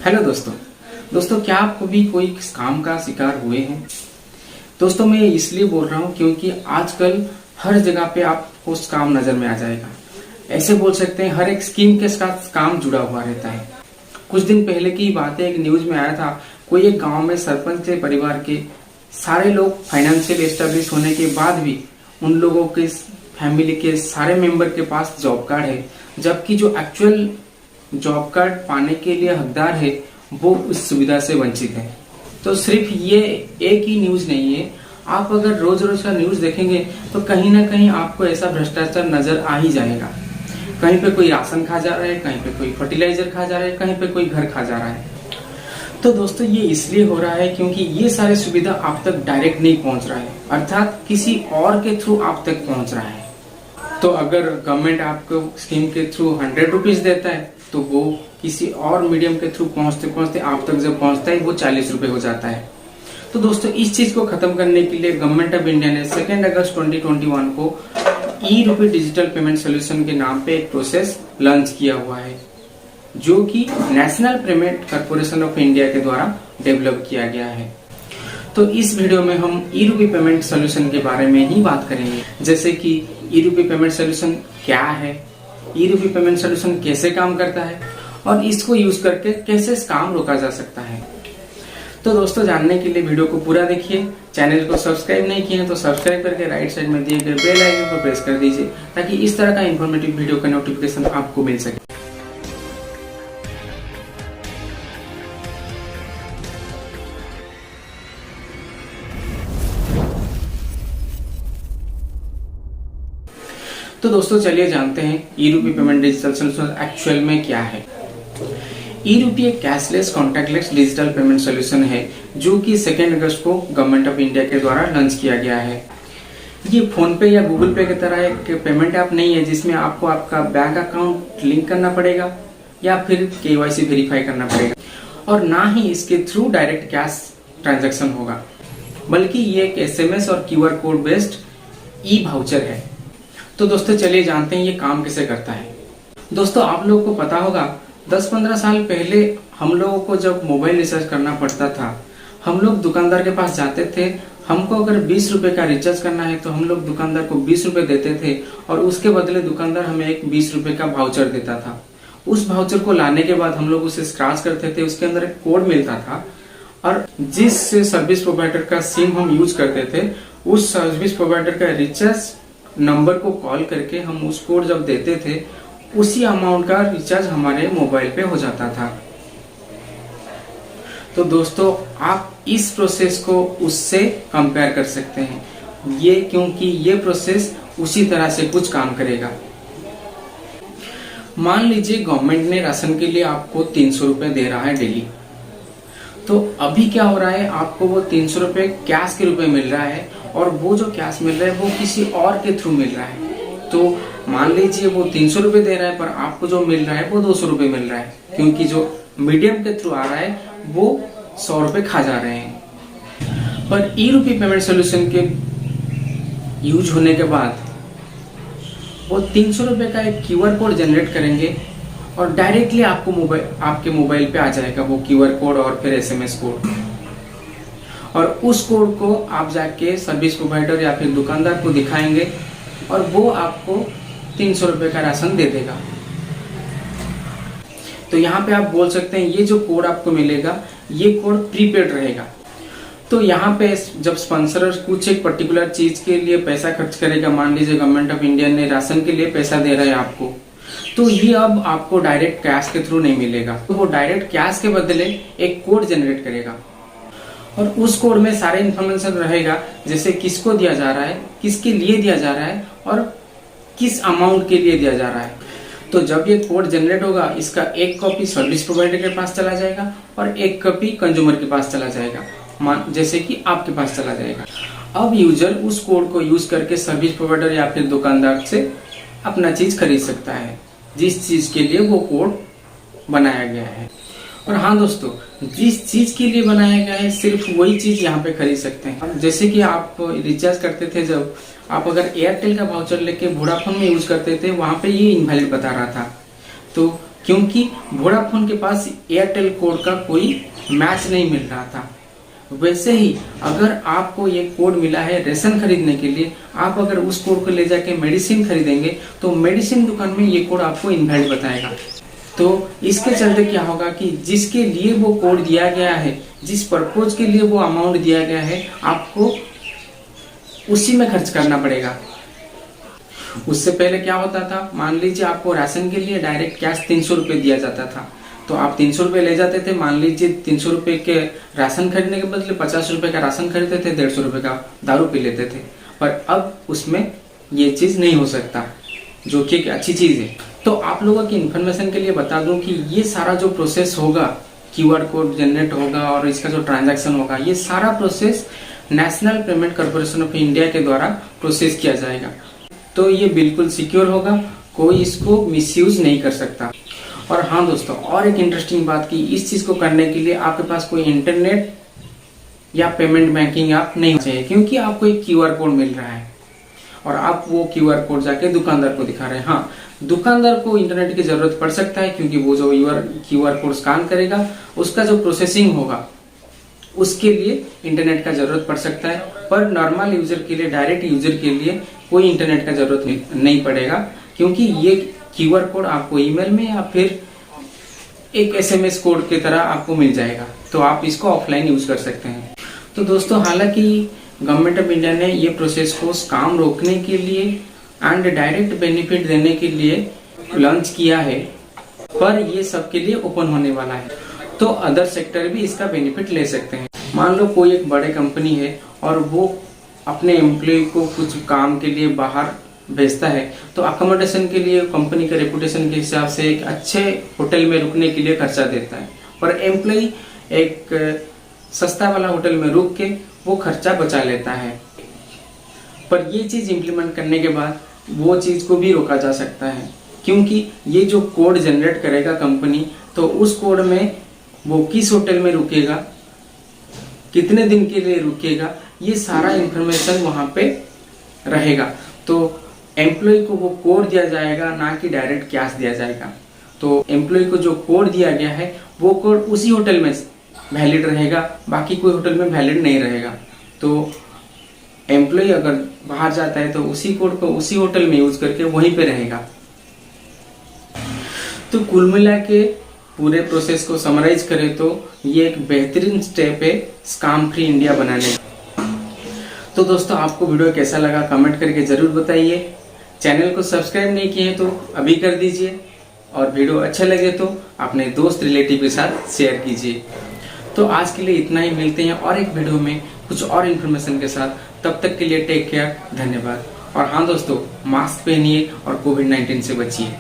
Hello दोस्तों क्या आप कभी कोई काम का शिकार हुए हैं? दोस्तों मैं इसलिए बोल रहा हूँ क्योंकि आजकल हर जगह पे आपको काम नजर में आ जाएगा। ऐसे बोल सकते हैं हर एक स्कीम के साथ काम जुड़ा हुआ रहता है। कुछ दिन पहले की बात है, एक न्यूज में आया था, कोई एक गांव में सरपंच के परिवार के सारे लोग फाइनेंशियल एस्टेब्लिश होने के बाद भी उन लोगों के फैमिली के सारे मेंबर के पास जॉब कार्ड है, जबकि जो एक्चुअल जॉब कार्ड पाने के लिए हकदार है वो उस सुविधा से वंचित है। तो सिर्फ ये एक ही न्यूज नहीं है, आप अगर रोज रोज का न्यूज देखेंगे तो कहीं ना कहीं आपको ऐसा भ्रष्टाचार नजर आ ही जाएगा। कहीं पे कोई राशन खा जा रहा है, कहीं पे कोई फर्टिलाइजर खा जा रहा है, कहीं पे कोई घर खा जा रहा है। तो दोस्तों ये इसलिए हो रहा है क्योंकि ये सारे सुविधा आप तक डायरेक्ट नहीं पहुंच रहा है, अर्थात किसी और के थ्रू आप तक पहुंच रहा है। तो अगर गवर्नमेंट आपको स्कीम के थ्रू 100 रुपीज देता है तो वो किसी और मीडियम के थ्रू पहुंचते पहुंचते आप तक जब पहुंचता है वो 40 रुपए हो जाता है। तो दोस्तों इस चीज को खत्म करने के लिए गवर्नमेंट ऑफ इंडिया ने 2 अगस्त 2021 को ई-रूपी डिजिटल पेमेंट सोल्यूशन के नाम पे एक प्रोसेस लॉन्च किया हुआ है, जो कि national payment corporation of India के द्वारा डेवलप किया गया है। तो इस वीडियो में हम ई-रूपी पेमेंट सोल्यूशन के बारे में ही बात करेंगे, जैसे कि ई-रूपी पेमेंट सोल्यूशन क्या है, ई-रूपी पेमेंट सोल्यूशन कैसे काम करता है और इसको यूज करके कैसे स्कैम रोका जा सकता है। तो दोस्तों जानने के लिए वीडियो को पूरा देखिए। चैनल को सब्सक्राइब नहीं किए हैं तो सब्सक्राइब करके राइट साइड में दिए गए बेल आइकन को प्रेस कर दीजिए ताकि इस तरह का इंफॉर्मेटिव वीडियो का नोटिफिकेशन आपको मिल सके। तो दोस्तों चलिए जानते हैं e-rupee payment digital solution actual में क्या है। ई-रूपी एक cashless contactless digital payment solution है जो कि 2 अगस्त को गवर्नमेंट ऑफ इंडिया के द्वारा लॉन्च किया गया है। ये फोन पे या गूगल पे की तरह एक पेमेंट ऐप नहीं है जिसमें आपको आपका बैंक अकाउंट लिंक करना पड़ेगा या फिर KYC वेरीफाई करना पड़ेगा, और ना ही इसके थ्रू डायरेक्ट कैश ट्रांजेक्शन होगा, बल्कि ये एक SMS और QR कोड बेस्ड ई वाउचर है। तो दोस्तों चलिए जानते हैं ये काम कैसे करता है। दोस्तों आप लोगों को पता होगा 10-15 साल पहले हम लोगों को जब मोबाइल रिचार्ज करना पड़ता था, हम लोग दुकानदार के पास जाते थे। हमको अगर 20 रुपए का रिचार्ज करना है तो हम लोग दुकानदार को 20 रुपए देते थे और उसके बदले दुकानदार हमें एक 20 रुपए का वाउचर देता था। उस वाउचर को लाने के बाद हम लोग उसे स्क्रैच करते थे, उसके अंदर एक कोड मिलता था और जिस सर्विस प्रोवाइडर का सिम हम यूज करते थे उस सर्विस प्रोवाइडर का रिचार्ज नंबर को कॉल करके हम उस कोड जब देते थे उसी अमाउंट का रिचार्ज हमारे मोबाइल पे हो जाता था। तो दोस्तों आप इस प्रोसेस को उससे कंपेयर कर सकते हैं, ये क्योंकि ये प्रोसेस उसी तरह से कुछ काम करेगा। मान लीजिए गवर्नमेंट ने राशन के लिए आपको 300 रुपए दे रहा है डेली, तो अभी क्या हो रहा है, आपको वो 300 रुपए कैश के रूप में मिल रहा है और वो जो कैश मिल रहा है वो किसी और के थ्रू मिल रहा है। तो मान लीजिए वो 300 रुपए दे रहा है पर आपको जो मिल रहा है वो 200 रुपए मिल रहा है, क्योंकि जो मीडियम के थ्रू आ रहा है वो 100 रुपए खा जा रहे हैं। पर ई-रूपी पेमेंट सोल्यूशन के यूज होने के बाद वो 300 रुपए का एक QR कोड जनरेट करेंगे और डायरेक्टली आपके मोबाइल पे आ जाएगा वो QR कोड और फिर SMS कोड, और उस कोड को आप जाके सर्विस प्रोवाइडर या फिर दुकानदार को दिखाएंगे और वो आपको 300 रुपए का राशन दे देगा। तो यहाँ पे आप बोल सकते हैं ये जो कोड आपको मिलेगा ये कोड प्रीपेड रहेगा। तो यहाँ पे जब स्पॉन्सर कुछ एक पर्टिकुलर चीज के लिए पैसा खर्च करेगा, मान लीजिए गवर्नमेंट ऑफ इंडिया ने राशन के लिए पैसा दे रहा है आपको, तो ये अब आपको डायरेक्ट कैश के थ्रू नहीं मिलेगा। तो वो डायरेक्ट कैश के बदले एक कोड जनरेट करेगा और उस कोड में सारे इन्फॉर्मेशन रहेगा, जैसे किसको दिया जा रहा है, किसके लिए दिया जा रहा है और किस अमाउंट के लिए दिया जा रहा है। तो जब ये कोड जनरेट होगा इसका एक कॉपी सर्विस प्रोवाइडर के पास चला जाएगा और एक कॉपी कंज्यूमर के पास चला जाएगा, जैसे कि आपके पास चला जाएगा। अब यूजर उस कोड को यूज करके सर्विस प्रोवाइडर या फिर दुकानदार से अपना चीज खरीद सकता है जिस चीज के लिए वो कोड बनाया गया है। और हाँ दोस्तों, जिस चीज के लिए बनाया गया है सिर्फ वही चीज यहाँ पे खरीद सकते हैं। जैसे कि आप रिचार्ज करते थे, जब आप अगर एयरटेल का वाउचर लेके वोडाफोन में यूज करते थे वहां पे ये इनवैलिड बता रहा था, तो क्योंकि वोडाफोन के पास एयरटेल कोड का कोई मैच नहीं मिल रहा था। वैसे ही अगर आपको ये कोड मिला है रेशन खरीदने के लिए, आप अगर उस कोड को ले जाके मेडिसिन खरीदेंगे तो मेडिसिन दुकान में ये कोड आपको इनवैलिड बताएगा। तो इसके चलते क्या होगा कि जिसके लिए वो कोड दिया गया है, जिस पर्पज के लिए वो अमाउंट दिया गया है, आपको उसी में खर्च करना पड़ेगा। उससे पहले क्या होता था, मान लीजिए आपको राशन के लिए डायरेक्ट कैश 300 रुपये दिया जाता था, तो आप 300 रुपये ले जाते थे। मान लीजिए 300 रुपये के राशन खरीदने के बदले 50 रुपये का राशन खरीदते थे, 150 रुपये का दारू पी लेते थे। पर अब उसमें ये चीज नहीं हो सकता, जो कि एक अच्छी चीज है। तो आप लोगों की इन्फॉर्मेशन के लिए बता दूं कि ये सारा जो प्रोसेस होगा, क्यूआर कोड जनरेट होगा और इसका जो ट्रांजैक्शन होगा, ये सारा process national payment corporation of India के द्वारा प्रोसेस किया जाएगा। तो ये बिल्कुल सिक्योर होगा, कोई इसको मिसयूज नहीं कर सकता। और हाँ दोस्तों, और एक इंटरेस्टिंग बात कि इस चीज को करने के लिए आपके पास कोई इंटरनेट या पेमेंट बैंकिंग ऐप नहीं होना चाहिए, क्योंकि आपको एक क्यूआर कोड मिल रहा है और आप वो क्यूआर कोड जाके दुकानदार को दिखा रहे हैं। हाँ, दुकानदार को इंटरनेट की जरूरत पड़ सकता है, क्योंकि वो जो क्यूआर कोड स्कैन करेगा उसका जो प्रोसेसिंग होगा उसके लिए इंटरनेट का जरूरत पड़ सकता है। पर नॉर्मल यूजर के लिए, डायरेक्ट यूजर के लिए कोई इंटरनेट का जरूरत नहीं पड़ेगा, क्योंकि ये क्यूआर कोड आपको ईमेल में या फिर एक एसएमएस कोड की तरह आपको मिल जाएगा। तो आप इसको ऑफलाइन यूज कर सकते हैं। तो दोस्तों, हालांकि गवर्नमेंट ऑफ इंडिया ने ये प्रोसेस को स्कैम रोकने के लिए एंड डायरेक्ट बेनिफिट देने के लिए लॉन्च किया है, पर ये सबके लिए ओपन होने वाला है, तो अदर सेक्टर भी इसका बेनिफिट ले सकते हैं। मान लो कोई एक बड़े कंपनी है और वो अपने एम्प्लॉय को कुछ काम के लिए बाहर भेजता है, तो अकोमोडेशन के लिए कंपनी के रेपुटेशन के हिसाब से एक अच्छे होटल में रुकने के लिए खर्चा देता है, पर एम्प्लॉय एक सस्ता वाला होटल में रुक के वो खर्चा बचा लेता है। पर ये चीज इम्प्लीमेंट करने के बाद वो चीज को भी रोका जा सकता है, क्योंकि ये जो कोड जनरेट करेगा कंपनी, तो उस कोड में वो किस होटल में रुकेगा, कितने दिन के लिए रुकेगा, ये सारा इंफॉर्मेशन वहां पे रहेगा। तो एम्प्लॉय को वो कोड दिया जाएगा, ना कि डायरेक्ट कैश दिया जाएगा। तो एम्प्लॉय को जो कोड दिया गया है वो कोड उसी होटल में वैलिड रहेगा, बाकी कोई होटल में वैलिड नहीं रहेगा। तो एम्प्लॉय अगर बाहर जाता है तो उसी कोड को उसी होटल में यूज करके वहीं पे रहेगा। तो कुल मिला के पूरे प्रोसेस को समराइज करें तो ये एक बेहतरीन स्टेप है स्कैम फ्री इंडिया बनाने का। तो दोस्तों, आपको वीडियो कैसा लगा कमेंट करके जरूर बताइए। चैनल को सब्सक्राइब नहीं किए हैं तो अभी कर दीजिए, और वीडियो अच्छा लगे तो अपने दोस्त रिलेटिव के साथ शेयर कीजिए। तो आज के लिए इतना ही, मिलते हैं और एक वीडियो में कुछ और इन्फॉर्मेशन के साथ। तब तक के लिए टेक केयर, धन्यवाद। और हाँ दोस्तों, मास्क पहनिए और कोविड-19 से बचिए।